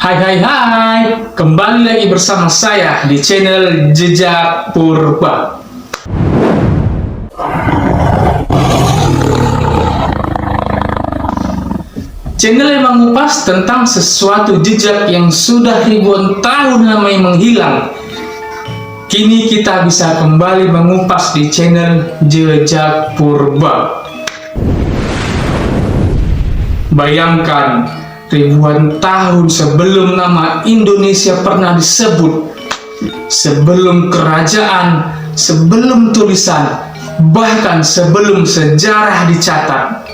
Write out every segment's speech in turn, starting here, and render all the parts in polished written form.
Hai hai hai, kembali lagi bersama saya di channel Jejak Purba. Channel yang mengupas tentang sesuatu jejak yang sudah ribuan tahun lamanya menghilang. Kini kita bisa kembali mengupas di channel Jejak Purba. Bayangkan, ribuan tahun sebelum nama Indonesia pernah disebut, sebelum kerajaan, sebelum tulisan, bahkan sebelum sejarah dicatat,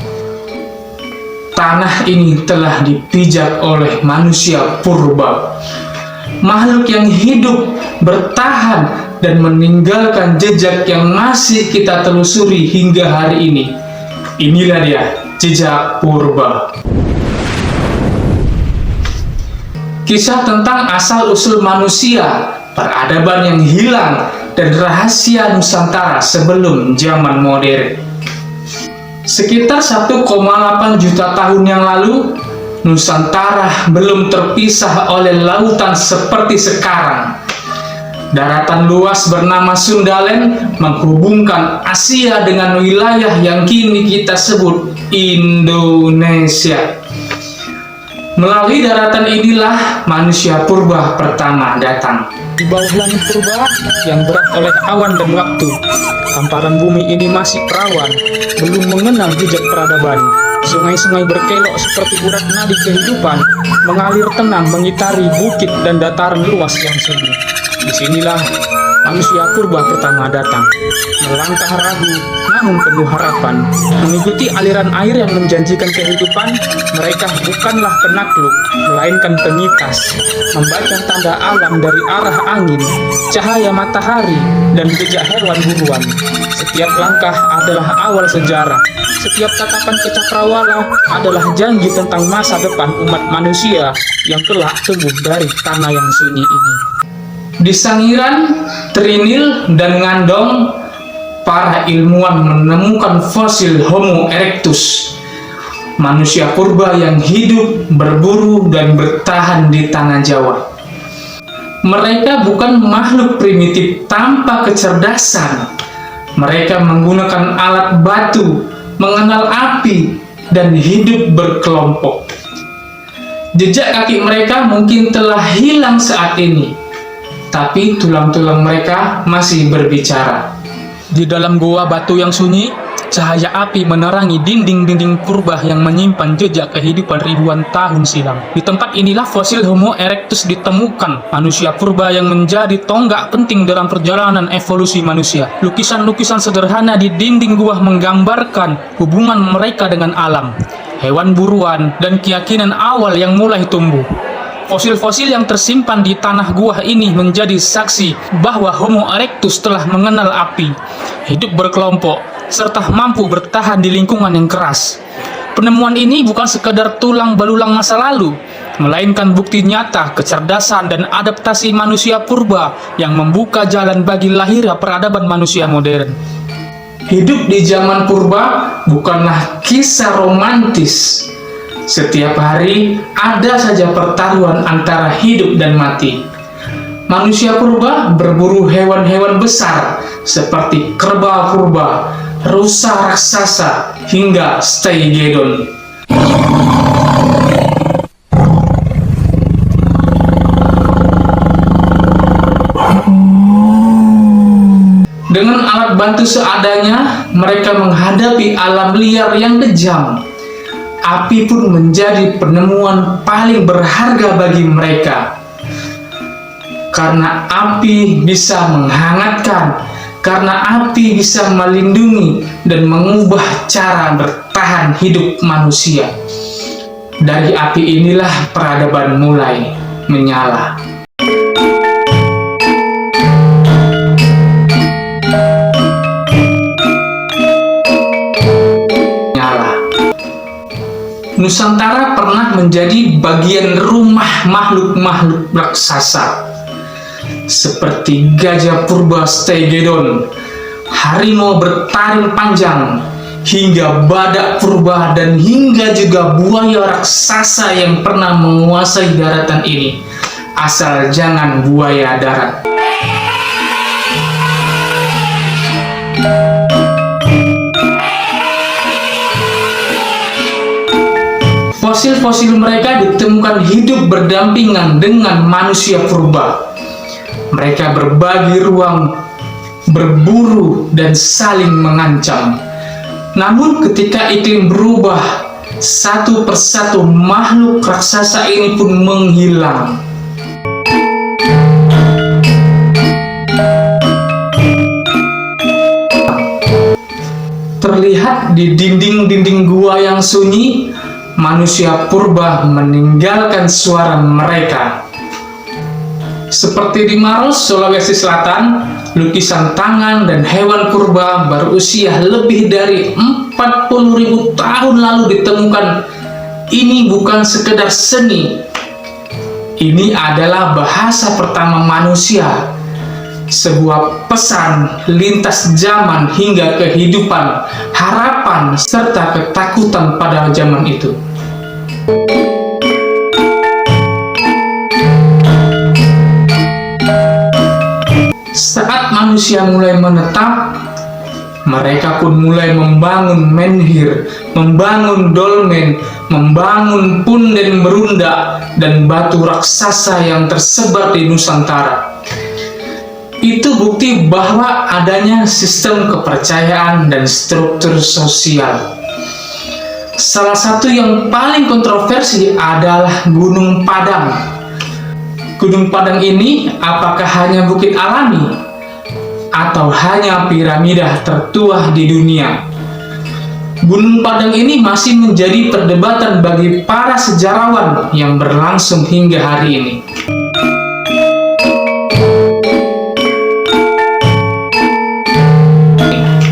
tanah ini telah dipijak oleh manusia purba. Makhluk yang hidup, bertahan, dan meninggalkan jejak yang masih kita telusuri hingga hari ini. Inilah dia, Jejak Purba. Kisah tentang asal-usul manusia, peradaban yang hilang, dan rahasia Nusantara sebelum zaman modern. Sekitar 1,8 juta tahun yang lalu, Nusantara belum terpisah oleh lautan seperti sekarang. Daratan luas bernama Sundaland menghubungkan Asia dengan wilayah yang kini kita sebut Indonesia. Melalui daratan inilah manusia purba pertama datang. Di bawah langit purba yang berat oleh awan dan waktu, hamparan bumi ini masih perawan, belum mengenal jejak peradaban. Sungai-sungai berkelok seperti urat nadi kehidupan, mengalir tenang mengitari bukit dan dataran luas yang sunyi. Disinilah manusia purba pertama datang, melangkah ragu namun penuh harapan. Mengikuti aliran air yang menjanjikan kehidupan, mereka bukanlah penakluk, melainkan penyitas, membaca tanda alam dari arah angin, cahaya matahari, dan jejak hewan buruan. Setiap langkah adalah awal sejarah, setiap tatapan kecakrawala adalah janji tentang masa depan umat manusia yang kelak tumbuh dari tanah yang sunyi ini. Di Sangiran, Trinil, dan Ngandong, para ilmuwan menemukan fosil Homo erectus, manusia purba yang hidup, berburu, dan bertahan di tanah Jawa. Mereka bukan makhluk primitif tanpa kecerdasan. Mereka menggunakan alat batu, mengenal api, dan hidup berkelompok. Jejak kaki mereka mungkin telah hilang saat ini, tapi tulang-tulang mereka masih berbicara. Di dalam gua batu yang sunyi, cahaya api menerangi dinding-dinding purba yang menyimpan jejak kehidupan ribuan tahun silam. Di tempat inilah fosil Homo erectus ditemukan, manusia purba yang menjadi tonggak penting dalam perjalanan evolusi manusia. Lukisan-lukisan sederhana di dinding gua menggambarkan hubungan mereka dengan alam, hewan buruan, dan keyakinan awal yang mulai tumbuh. Fosil-fosil yang tersimpan di tanah gua ini menjadi saksi bahwa Homo erectus telah mengenal api, hidup berkelompok, serta mampu bertahan di lingkungan yang keras. Penemuan ini bukan sekadar tulang belulang masa lalu, melainkan bukti nyata kecerdasan dan adaptasi manusia purba yang membuka jalan bagi lahirnya peradaban manusia modern. Hidup di zaman purba bukanlah kisah romantis. Setiap hari ada saja pertaruhan antara hidup dan mati. Manusia purba berburu hewan-hewan besar seperti kerbau purba, rusa raksasa, hingga stegodon. Dengan alat bantu seadanya, mereka menghadapi alam liar yang kejam. Api pun menjadi penemuan paling berharga bagi mereka. Karena api bisa menghangatkan, karena api bisa melindungi dan mengubah cara bertahan hidup manusia. Dari api inilah peradaban mulai menyala. Nusantara pernah menjadi bagian rumah makhluk-makhluk raksasa seperti gajah purba stegodon, harimau bertaring panjang, hingga badak purba, dan hingga juga buaya raksasa yang pernah menguasai daratan ini, asal jangan buaya darat. Fosil-fosil mereka ditemukan hidup berdampingan dengan manusia purba. Mereka berbagi ruang, berburu, dan saling mengancam. Namun ketika iklim berubah, satu persatu makhluk raksasa ini pun menghilang. Terlihat di dinding-dinding gua yang sunyi, manusia purba meninggalkan suara mereka. Seperti di Maros, Sulawesi Selatan, lukisan tangan dan hewan purba berusia lebih dari 40.000 tahun lalu ditemukan. Ini bukan sekedar seni. Ini adalah bahasa pertama manusia. Sebuah pesan lintas zaman hingga kehidupan, harapan, serta ketakutan pada zaman itu. Saat manusia mulai menetap, mereka pun mulai membangun menhir, membangun dolmen, membangun punden merunda, dan batu raksasa yang tersebar di Nusantara. Itu bukti bahwa adanya sistem kepercayaan dan struktur sosial. Salah satu yang paling kontroversi adalah Gunung Padang. Gunung Padang ini apakah hanya bukit alami atau hanya piramida tertua di dunia? Gunung Padang ini masih menjadi perdebatan bagi para sejarawan yang berlangsung hingga hari ini.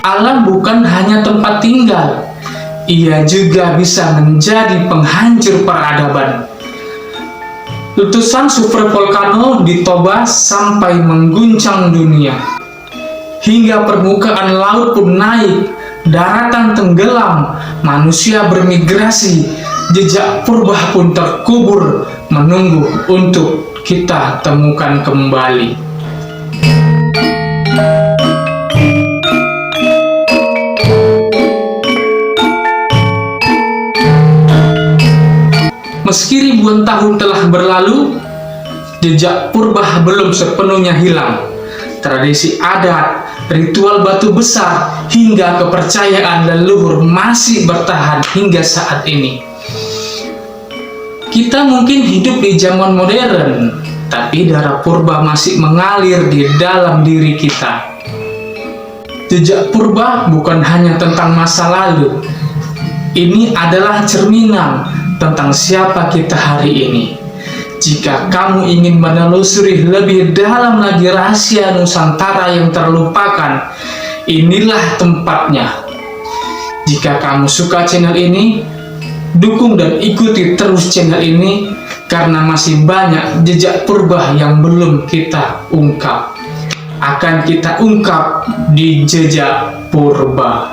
Alam bukan hanya tempat tinggal, ia juga bisa menjadi penghancur peradaban. Letusan supervolcano di Toba sampai mengguncang dunia. Hingga permukaan laut pun naik, daratan tenggelam, manusia bermigrasi, jejak purba pun terkubur, menunggu untuk kita temukan kembali. Meski ribuan tahun telah berlalu, jejak purba belum sepenuhnya hilang. Tradisi adat, ritual batu besar, hingga kepercayaan leluhur masih bertahan hingga saat ini. Kita mungkin hidup di zaman modern, tapi darah purba masih mengalir di dalam diri kita. Jejak purba bukan hanya tentang masa lalu. Ini adalah cerminan tentang siapa kita hari ini. Jika kamu ingin menelusuri lebih dalam lagi rahasia Nusantara yang terlupakan, inilah tempatnya. Jika kamu suka channel ini, dukung dan ikuti terus channel ini, karena masih banyak jejak purba yang belum kita ungkap. Akan kita ungkap di Jejak Purba.